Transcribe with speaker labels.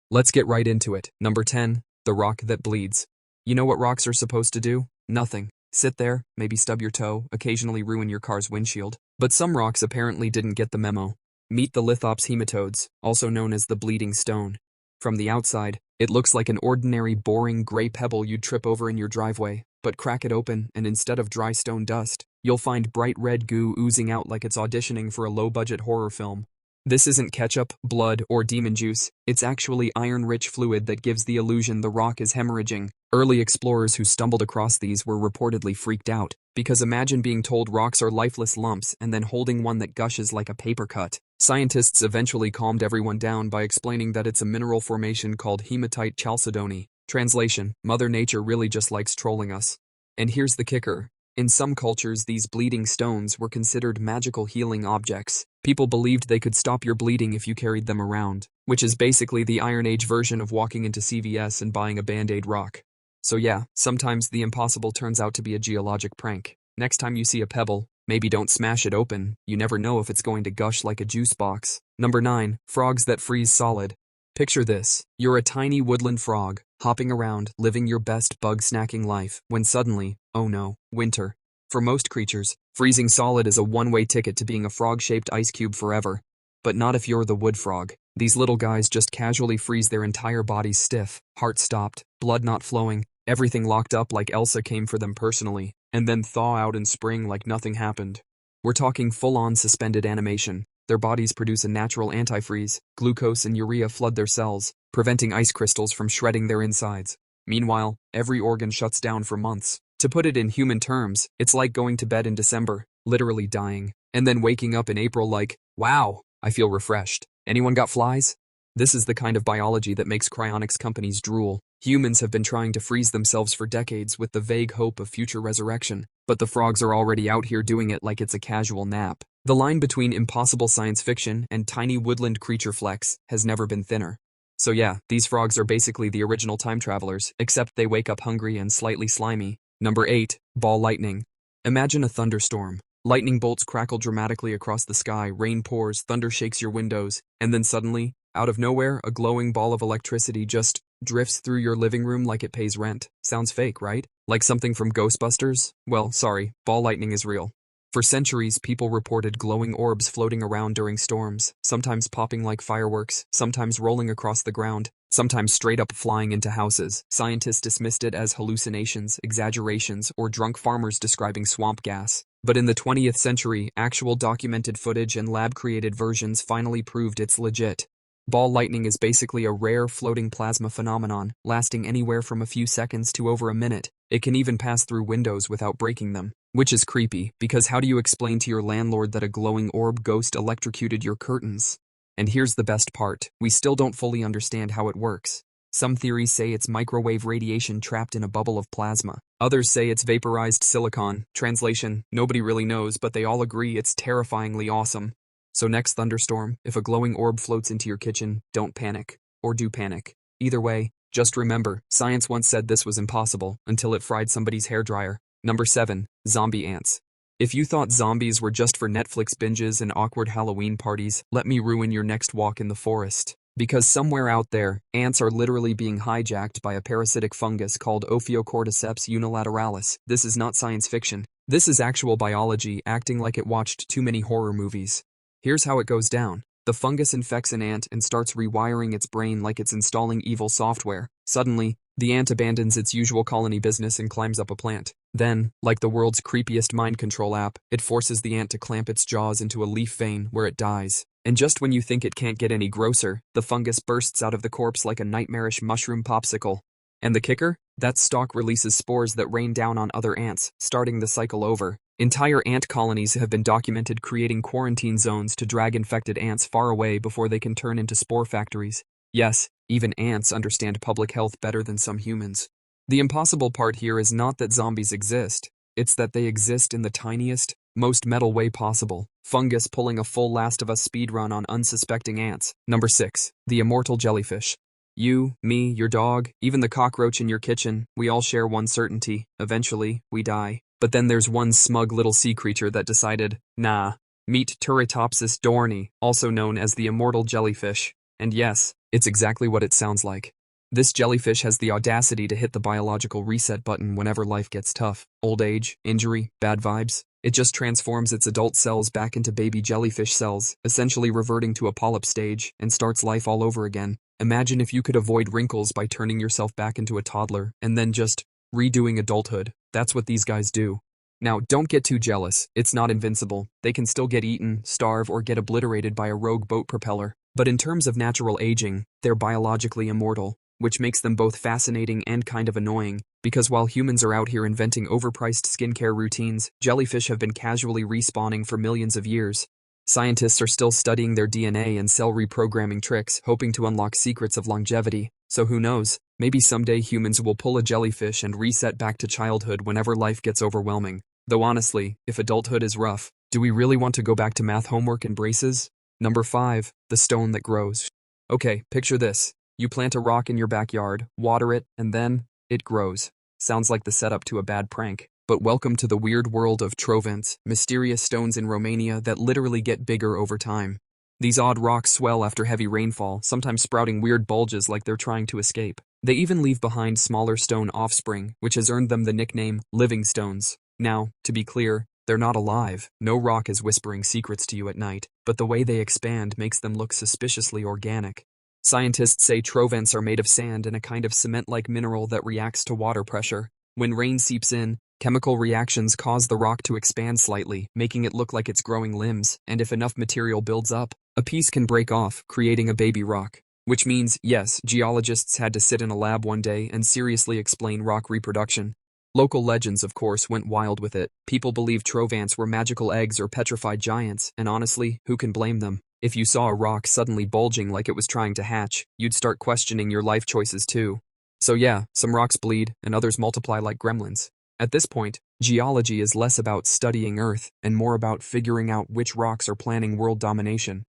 Speaker 1: Let's get right into it. Number 10. The rock that bleeds. You know what rocks are supposed to do? Nothing. Sit there, maybe stub your toe, occasionally ruin your car's windshield. But some rocks apparently didn't get the memo. Meet the lithops hematodes, also known as the bleeding stone. From the outside, it looks like an ordinary boring gray pebble you'd trip over in your driveway, but crack it open and instead of dry stone dust, you'll find bright red goo oozing out like it's auditioning for a low-budget horror film. This isn't ketchup, blood, or demon juice, it's actually iron-rich fluid that gives the illusion the rock is hemorrhaging. Early explorers who stumbled across these were reportedly freaked out, because imagine being told rocks are lifeless lumps and then holding one that gushes like a paper cut. Scientists eventually calmed everyone down by explaining that it's a mineral formation called hematite chalcedony. Translation: Mother Nature really just likes trolling us. And here's the kicker. In some cultures, these bleeding stones were considered magical healing objects. People believed they could stop your bleeding if you carried them around, which is basically the Iron Age version of walking into CVS and buying a Band-Aid rock. So yeah, sometimes the impossible turns out to be a geologic prank. Next time you see a pebble, maybe don't smash it open. You never know if it's going to gush like a juice box. Number 9. Frogs that freeze solid. Picture this. You're a tiny woodland frog, hopping around, living your best bug-snacking life, when suddenly, oh no, winter. For most creatures, freezing solid is a one-way ticket to being a frog-shaped ice cube forever. But not if you're the wood frog. These little guys just casually freeze their entire bodies stiff, heart stopped, blood not flowing, everything locked up like Elsa came for them personally, and then thaw out in spring like nothing happened. We're talking full-on suspended animation. Their bodies produce a natural antifreeze. Glucose and urea flood their cells, preventing ice crystals from shredding their insides. Meanwhile, every organ shuts down for months. To put it in human terms, it's like going to bed in December, literally dying, and then waking up in April like, wow, I feel refreshed. Anyone got flies? This is the kind of biology that makes cryonics companies drool. Humans have been trying to freeze themselves for decades with the vague hope of future resurrection, but the frogs are already out here doing it like it's a casual nap. The line between impossible science fiction and tiny woodland creature flex has never been thinner. So yeah, these frogs are basically the original time travelers, except they wake up hungry and slightly slimy. Number 8. Ball lightning. Imagine a thunderstorm. Lightning bolts crackle dramatically across the sky, rain pours, thunder shakes your windows, and then suddenly, out of nowhere, a glowing ball of electricity just drifts through your living room like it pays rent. Sounds fake, right? Like something from Ghostbusters? Well, sorry, ball lightning is real. For centuries, people reported glowing orbs floating around during storms, sometimes popping like fireworks, sometimes rolling across the ground, sometimes straight up flying into houses. Scientists dismissed it as hallucinations, exaggerations, or drunk farmers describing swamp gas. But in the 20th century, actual documented footage and lab-created versions finally proved it's legit. Ball lightning is basically a rare floating plasma phenomenon, lasting anywhere from a few seconds to over a minute. It can even pass through windows without breaking them. Which is creepy, because how do you explain to your landlord that a glowing orb ghost electrocuted your curtains? And here's the best part, we still don't fully understand how it works. Some theories say it's microwave radiation trapped in a bubble of plasma. Others say it's vaporized silicon. Translation: nobody really knows, but they all agree it's terrifyingly awesome. So next thunderstorm, if a glowing orb floats into your kitchen, don't panic. Or do panic. Either way, just remember, science once said this was impossible, until it fried somebody's hairdryer. Number 7. Zombie ants. If you thought zombies were just for Netflix binges and awkward Halloween parties, let me ruin your next walk in the forest. Because somewhere out there, ants are literally being hijacked by a parasitic fungus called Ophiocordyceps unilateralis. This is not science fiction. This is actual biology acting like it watched too many horror movies. Here's how it goes down. The fungus infects an ant and starts rewiring its brain like it's installing evil software. Suddenly, the ant abandons its usual colony business and climbs up a plant. Then, like the world's creepiest mind control app, it forces the ant to clamp its jaws into a leaf vein where it dies. And just when you think it can't get any grosser, the fungus bursts out of the corpse like a nightmarish mushroom popsicle. And the kicker? That stalk releases spores that rain down on other ants, starting the cycle over. Entire ant colonies have been documented creating quarantine zones to drag infected ants far away before they can turn into spore factories. Yes, even ants understand public health better than some humans. The impossible part here is not that zombies exist, it's that they exist in the tiniest, most metal way possible. Fungus pulling a full Last of Us speedrun on unsuspecting ants. Number 6. The Immortal Jellyfish. You, me, your dog, even the cockroach in your kitchen, we all share one certainty. Eventually, we die. But then there's one smug little sea creature that decided, nah. Meet Turritopsis dohrnii, also known as the Immortal Jellyfish. And yes, It's exactly what it sounds like. This jellyfish has the audacity to hit the biological reset button whenever life gets tough. Old age, injury, bad vibes. It just transforms its adult cells back into baby jellyfish cells, essentially reverting to a polyp stage, and starts life all over again. Imagine if you could avoid wrinkles by turning yourself back into a toddler, and then just redoing adulthood. That's what these guys do. Now, don't get too jealous. It's not invincible. They can still get eaten, starve, or get obliterated by a rogue boat propeller. But in terms of natural aging, they're biologically immortal, which makes them both fascinating and kind of annoying, because while humans are out here inventing overpriced skincare routines, jellyfish have been casually respawning for millions of years. Scientists are still studying their DNA and cell reprogramming tricks, hoping to unlock secrets of longevity. So who knows, maybe someday humans will pull a jellyfish and reset back to childhood whenever life gets overwhelming. Though honestly, if adulthood is rough, do we really want to go back to math homework and braces? Number 5. The stone that grows. Okay, picture this. You plant a rock in your backyard, water it, and then it grows. Sounds like the setup to a bad prank. But welcome to the weird world of trovents, mysterious stones in Romania that literally get bigger over time. These odd rocks swell after heavy rainfall, sometimes sprouting weird bulges like they're trying to escape. They even leave behind smaller stone offspring, which has earned them the nickname living stones. Now, to be clear, they're not alive. No rock is whispering secrets to you at night, but the way they expand makes them look suspiciously organic. Scientists say trovents are made of sand and a kind of cement-like mineral that reacts to water pressure. When rain seeps in, chemical reactions cause the rock to expand slightly, making it look like it's growing limbs, and if enough material builds up, a piece can break off, creating a baby rock. Which means, yes, geologists had to sit in a lab one day and seriously explain rock reproduction. Local legends, of course, went wild with it. People believed trovants were magical eggs or petrified giants, and honestly, who can blame them? If you saw a rock suddenly bulging like it was trying to hatch, you'd start questioning your life choices too. So yeah, some rocks bleed, and others multiply like gremlins. At this point, geology is less about studying Earth and more about figuring out which rocks are planning world domination.